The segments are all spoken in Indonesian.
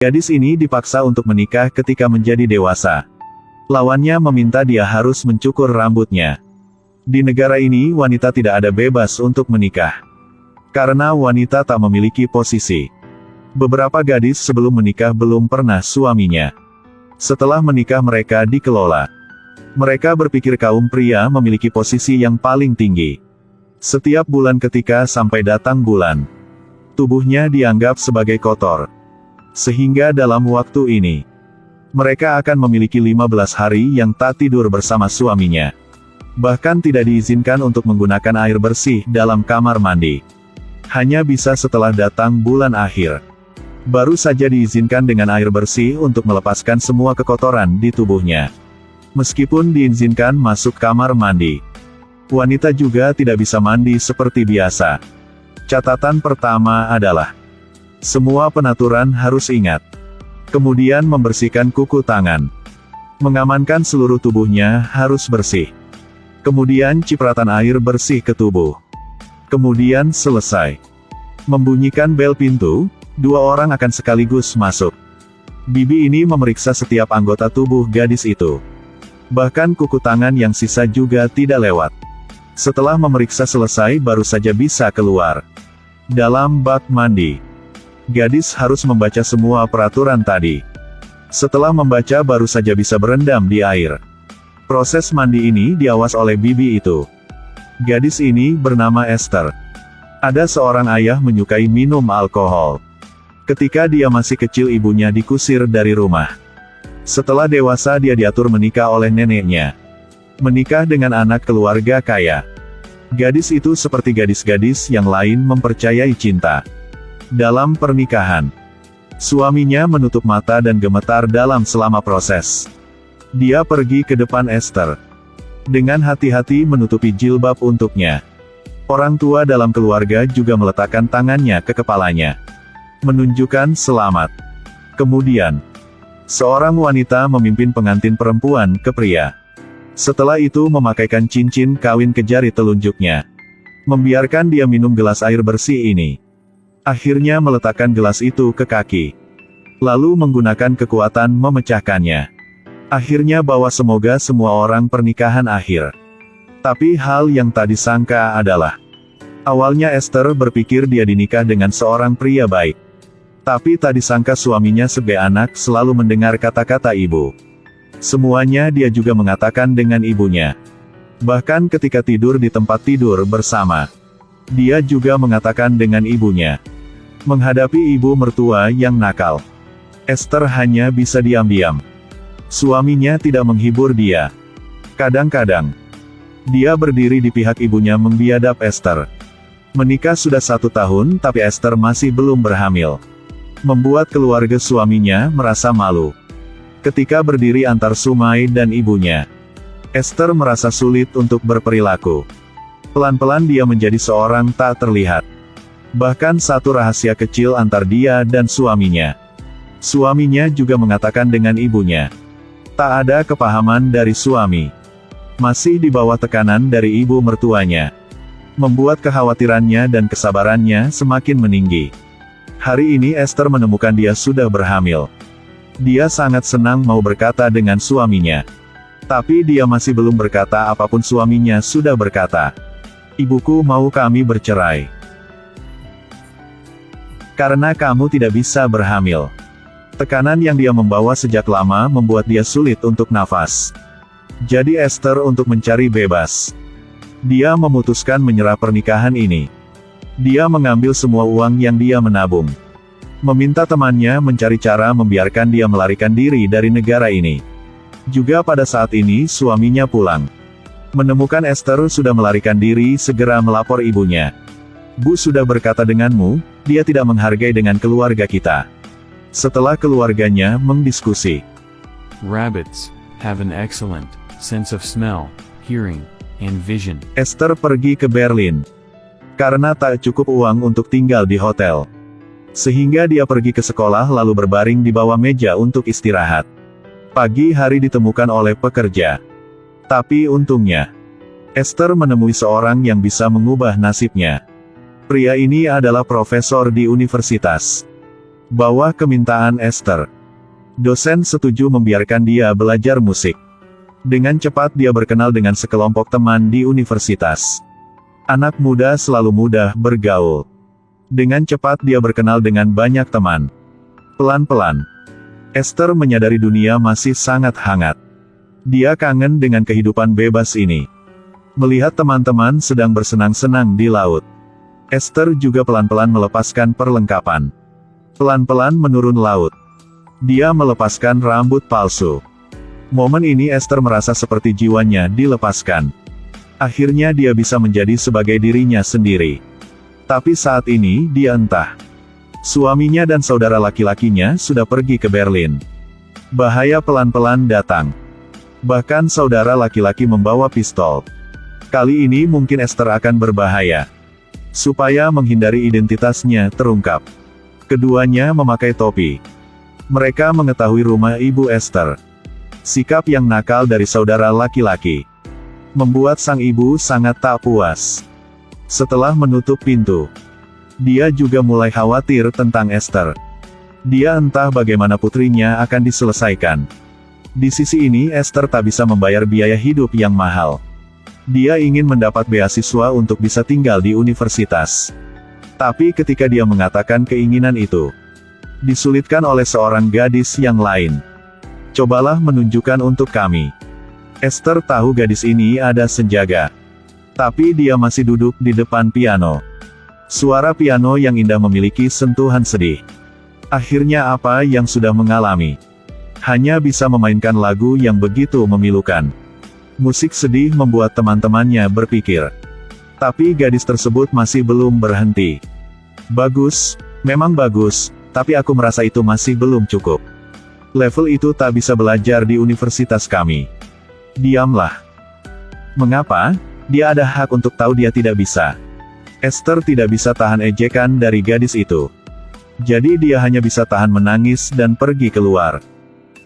Gadis ini dipaksa untuk menikah ketika menjadi dewasa. Lawannya meminta dia harus mencukur rambutnya. Di negara ini wanita tidak ada bebas untuk menikah. Karena wanita tak memiliki posisi. Beberapa gadis sebelum menikah belum pernah suaminya. Setelah menikah mereka dikelola. Mereka berpikir kaum pria memiliki posisi yang paling tinggi. Setiap bulan ketika sampai datang bulan, tubuhnya dianggap sebagai kotor. Sehingga dalam waktu ini, mereka akan memiliki 15 hari yang tak tidur bersama suaminya. Bahkan tidak diizinkan untuk menggunakan air bersih dalam kamar mandi. Hanya bisa setelah datang bulan akhir. Baru saja diizinkan dengan air bersih untuk melepaskan semua kekotoran di tubuhnya. Meskipun diizinkan masuk kamar mandi, wanita juga tidak bisa mandi seperti biasa. Catatan pertama adalah, semua penaturan harus ingat. Kemudian membersihkan kuku tangan. Mengamankan seluruh tubuhnya harus bersih. Kemudian cipratan air bersih ke tubuh. Kemudian selesai. Membunyikan bel pintu, 2 orang akan sekaligus masuk. Bibi ini memeriksa setiap anggota tubuh gadis itu. Bahkan kuku tangan yang sisa juga tidak lewat. Setelah memeriksa selesai baru saja bisa keluar. Dalam bak mandi, gadis harus membaca semua peraturan tadi. Setelah membaca baru saja bisa berendam di air. Proses mandi ini diawas oleh bibi itu. Gadis ini bernama Esther. Ada seorang ayah menyukai minum alkohol. Ketika dia masih kecil ibunya dikusir dari rumah. Setelah dewasa dia diatur menikah oleh neneknya. Menikah dengan anak keluarga kaya. Gadis itu seperti gadis-gadis yang lain mempercayai cinta. Dalam pernikahan, suaminya menutup mata dan gemetar selama proses. Dia pergi ke depan Esther. Dengan hati-hati menutupi jilbab untuknya. Orang tua dalam keluarga juga meletakkan tangannya ke kepalanya. Menunjukkan selamat. Kemudian, seorang wanita memimpin pengantin perempuan ke pria. Setelah itu memakaikan cincin kawin ke jari telunjuknya. Membiarkan dia minum gelas air bersih ini. Akhirnya meletakkan gelas itu ke kaki. Lalu menggunakan kekuatan memecahkannya. Akhirnya bawa semoga semua orang pernikahan akhir. Tapi hal yang tak disangka adalah, awalnya Esther berpikir dia dinikah dengan seorang pria baik. Tapi tak disangka suaminya sebagai anak selalu mendengar kata-kata ibu. Semuanya dia juga mengatakan dengan ibunya. Bahkan ketika tidur di tempat tidur bersama, dia juga mengatakan dengan ibunya. Menghadapi ibu mertua yang nakal, Esther hanya bisa diam-diam. Suaminya tidak menghibur dia. Kadang-kadang, dia berdiri di pihak ibunya membiadab Esther. Menikah sudah 1 tahun tapi Esther masih belum berhamil. Membuat keluarga suaminya merasa malu. Ketika berdiri antar Sumai dan ibunya, Esther merasa sulit untuk berperilaku. Pelan-pelan dia menjadi seorang tak terlihat. Bahkan satu rahasia kecil antar dia dan suaminya. Suaminya juga mengatakan dengan ibunya. Tak ada kepahaman dari suami. Masih di bawah tekanan dari ibu mertuanya. Membuat kekhawatirannya dan kesabarannya semakin meninggi. Hari ini Esther menemukan dia sudah berhamil. Dia sangat senang mau berkata dengan suaminya. Tapi dia masih belum berkata apapun suaminya sudah berkata. Ibuku mau kami bercerai. Karena kamu tidak bisa berhamil. Tekanan yang dia membawa sejak lama membuat dia sulit untuk nafas. Jadi Esther untuk mencari bebas. Dia memutuskan menyerah pernikahan ini. Dia mengambil semua uang yang dia menabung. Meminta temannya mencari cara membiarkan dia melarikan diri dari negara ini. Juga pada saat ini suaminya pulang. Menemukan Esther sudah melarikan diri segera melapor ibunya. Bu sudah berkata denganmu, dia tidak menghargai dengan keluarga kita. Setelah keluarganya mendiskusi. Rabbits have an excellent sense of smell, hearing, and vision. Esther pergi ke Berlin. Karena tak cukup uang untuk tinggal di hotel. Sehingga dia pergi ke sekolah lalu berbaring di bawah meja untuk istirahat. Pagi hari ditemukan oleh pekerja. Tapi untungnya, Esther menemui seorang yang bisa mengubah nasibnya. Pria ini adalah profesor di universitas. Bawah kemintaan Esther, dosen setuju membiarkan dia belajar musik. Dengan cepat dia berkenal dengan sekelompok teman di universitas. Anak muda selalu mudah bergaul. Dengan cepat dia berkenal dengan banyak teman. Pelan-pelan, Esther menyadari dunia masih sangat hangat. Dia kangen dengan kehidupan bebas ini. Melihat teman-teman sedang bersenang-senang di laut, Esther juga pelan-pelan melepaskan perlengkapan. Pelan-pelan menurun laut. Dia melepaskan rambut palsu. Momen ini Esther merasa seperti jiwanya dilepaskan. Akhirnya dia bisa menjadi sebagai dirinya sendiri. Tapi saat ini dia entah. Suaminya dan saudara laki-lakinya sudah pergi ke Berlin. Bahaya pelan-pelan datang. Bahkan saudara laki-laki membawa pistol. Kali ini mungkin Esther akan berbahaya. Supaya menghindari identitasnya terungkap, keduanya memakai topi. Mereka mengetahui rumah ibu Esther. Sikap yang nakal dari saudara laki-laki membuat sang ibu sangat tak puas. Setelah menutup pintu, dia juga mulai khawatir tentang Esther. Dia entah bagaimana putrinya akan diselesaikan. Di sisi ini Esther tak bisa membayar biaya hidup yang mahal. Dia ingin mendapat beasiswa untuk bisa tinggal di universitas. Tapi ketika dia mengatakan keinginan itu, disulitkan oleh seorang gadis yang lain. Cobalah menunjukkan untuk kami. Esther tahu gadis ini ada senjaga. Tapi dia masih duduk di depan piano. Suara piano yang indah memiliki sentuhan sedih. Akhirnya apa yang sudah mengalami? Hanya bisa memainkan lagu yang begitu memilukan. Musik sedih membuat teman-temannya berpikir. Tapi gadis tersebut masih belum berhenti. Bagus, memang bagus, tapi aku merasa itu masih belum cukup. Level itu tak bisa belajar di universitas kami. Diamlah. Mengapa? Dia ada hak untuk tahu dia tidak bisa. Esther tidak bisa tahan ejekan dari gadis itu. Jadi dia hanya bisa tahan menangis dan pergi keluar.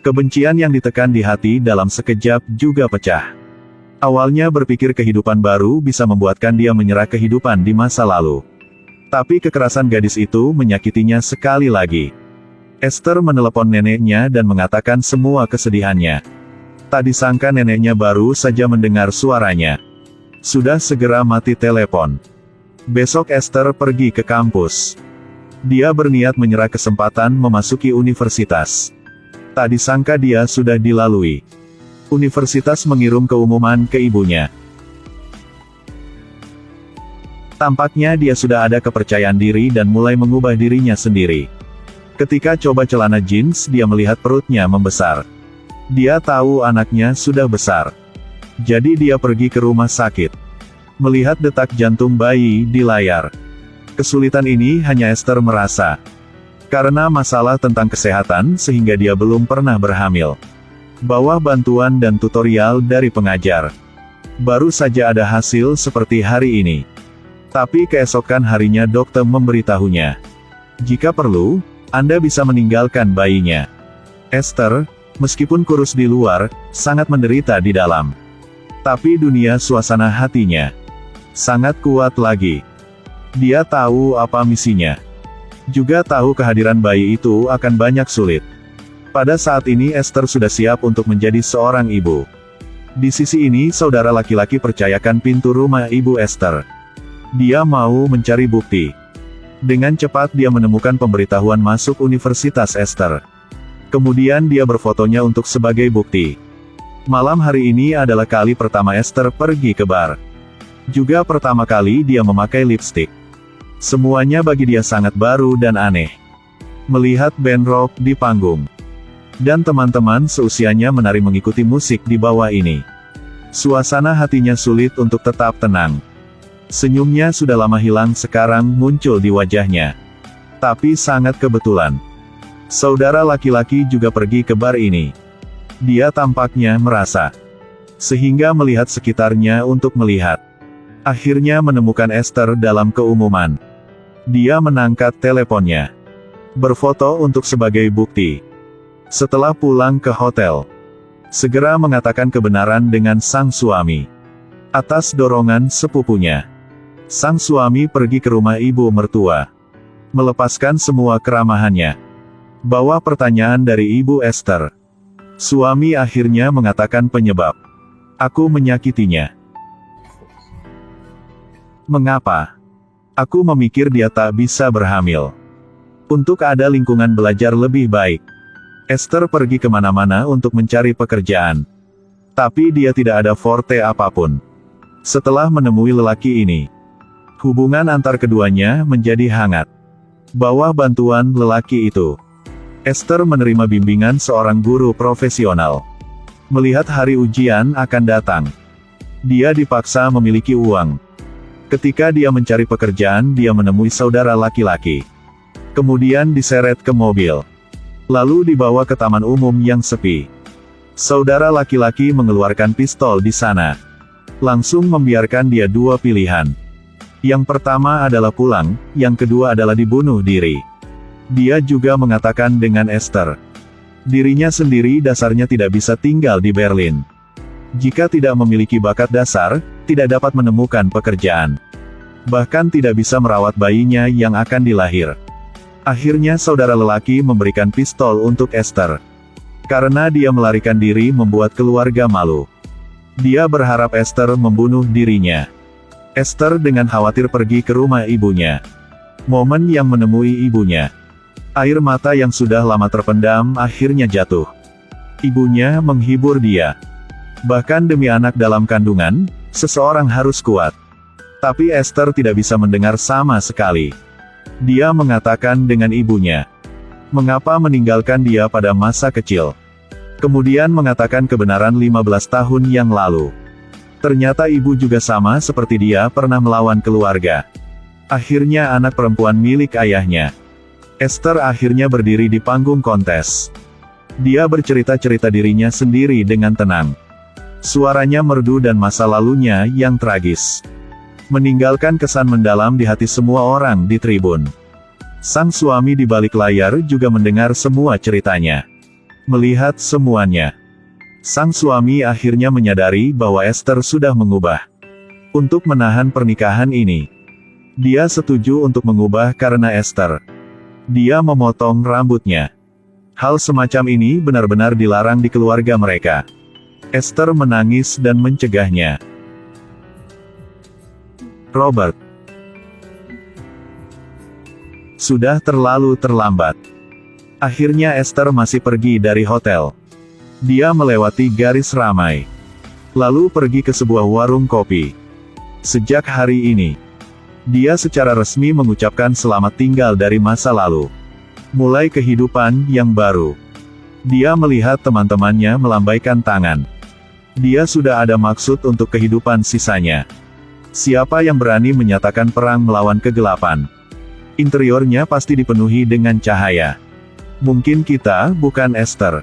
Kebencian yang ditekan di hati dalam sekejap juga pecah. Awalnya berpikir kehidupan baru bisa membuatkan dia menyerah kehidupan di masa lalu. Tapi kekerasan gadis itu menyakitinya sekali lagi. Esther menelepon neneknya dan mengatakan semua kesedihannya. Tak disangka neneknya baru saja mendengar suaranya. Sudah segera mati telepon. Besok Esther pergi ke kampus. Dia berniat menyerah kesempatan memasuki universitas. Tak disangka dia sudah dilalui. Universitas mengirim keumuman ke ibunya. Tampaknya dia sudah ada kepercayaan diri dan mulai mengubah dirinya sendiri. Ketika coba celana jeans, dia melihat perutnya membesar. Dia tahu anaknya sudah besar. Jadi dia pergi ke rumah sakit. Melihat detak jantung bayi di layar. Kesulitan ini hanya Esther merasa. Karena masalah tentang kesehatan sehingga dia belum pernah berhamil. Bawah bantuan dan tutorial dari pengajar. Baru saja ada hasil seperti hari ini. Tapi keesokan harinya dokter memberitahunya. Jika perlu, Anda bisa meninggalkan bayinya. Esther, meskipun kurus di luar, sangat menderita di dalam. Tapi dunia suasana hatinya sangat kuat lagi. Dia tahu apa misinya. Juga tahu kehadiran bayi itu akan banyak sulit. Pada saat ini Esther sudah siap untuk menjadi seorang ibu. Di sisi ini saudara laki-laki percayakan pintu rumah ibu Esther. Dia mau mencari bukti. Dengan cepat dia menemukan pemberitahuan masuk Universitas Esther. Kemudian dia berfotonya untuk sebagai bukti. Malam hari ini adalah kali pertama Esther pergi ke bar. Juga pertama kali dia memakai lipstik. Semuanya bagi dia sangat baru dan aneh. Melihat band rock di panggung. Dan teman-teman seusianya menari mengikuti musik di bawah ini. Suasana hatinya sulit untuk tetap tenang. Senyumnya sudah lama hilang sekarang muncul di wajahnya. Tapi sangat kebetulan. Saudara laki-laki juga pergi ke bar ini. Dia tampaknya merasa. Sehingga melihat sekitarnya untuk melihat. Akhirnya menemukan Esther dalam keumuman. Dia menangkat teleponnya. Berfoto untuk sebagai bukti. Setelah pulang ke hotel, segera mengatakan kebenaran dengan sang suami. Atas dorongan sepupunya, sang suami pergi ke rumah ibu mertua. Melepaskan semua keramahannya. Bawah pertanyaan dari Ibu Esther. Suami akhirnya mengatakan penyebab. Aku menyakitinya. Mengapa? Aku memikir dia tak bisa berhamil. Untuk ada lingkungan belajar lebih baik. Esther pergi kemana-mana untuk mencari pekerjaan. Tapi dia tidak ada forte apapun. Setelah menemui lelaki ini, hubungan antar keduanya menjadi hangat. Bawah bantuan lelaki itu, Esther menerima bimbingan seorang guru profesional. Melihat hari ujian akan datang, dia dipaksa memiliki uang. Ketika dia mencari pekerjaan, dia menemui saudara laki-laki. Kemudian diseret ke mobil. Lalu dibawa ke taman umum yang sepi. Saudara laki-laki mengeluarkan pistol di sana. Langsung membiarkan dia dua pilihan. Yang pertama adalah pulang, yang kedua adalah dibunuh diri. Dia juga mengatakan dengan Esther, dirinya sendiri dasarnya tidak bisa tinggal di Berlin. Jika tidak memiliki bakat dasar, tidak dapat menemukan pekerjaan. Bahkan tidak bisa merawat bayinya yang akan dilahir. Akhirnya saudara lelaki memberikan pistol untuk Esther. Karena dia melarikan diri membuat keluarga malu. Dia berharap Esther membunuh dirinya. Esther dengan khawatir pergi ke rumah ibunya. Momen yang menemui ibunya. Air mata yang sudah lama terpendam akhirnya jatuh. Ibunya menghibur dia. Bahkan demi anak dalam kandungan, seseorang harus kuat. Tapi Esther tidak bisa mendengar sama sekali. Dia mengatakan dengan ibunya, mengapa meninggalkan dia pada masa kecil. Kemudian mengatakan kebenaran 15 tahun yang lalu. Ternyata ibu juga sama seperti dia pernah melawan keluarga. Akhirnya anak perempuan milik ayahnya. Esther akhirnya berdiri di panggung kontes. Dia bercerita-cerita dirinya sendiri dengan tenang. Suaranya merdu dan masa lalunya yang tragis. Meninggalkan kesan mendalam di hati semua orang di tribun. Sang suami di balik layar juga mendengar semua ceritanya. Melihat semuanya. Sang suami akhirnya menyadari bahwa Esther sudah mengubah. Untuk menahan pernikahan ini, dia setuju untuk mengubah karena Esther. Dia memotong rambutnya. Hal semacam ini benar-benar dilarang di keluarga mereka. Esther menangis dan mencegahnya. Robert. Sudah terlalu terlambat. Akhirnya Esther masih pergi dari hotel. Dia melewati garis ramai. Lalu pergi ke sebuah warung kopi. Sejak hari ini, dia secara resmi mengucapkan selamat tinggal dari masa lalu. Mulai kehidupan yang baru. Dia melihat teman-temannya melambaikan tangan. Dia sudah ada maksud untuk kehidupan sisanya. Siapa yang berani menyatakan perang melawan kegelapan? Interiornya pasti dipenuhi dengan cahaya. Mungkin kita bukan Esther.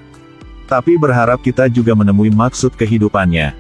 Tapi berharap kita juga menemui maksud kehidupannya.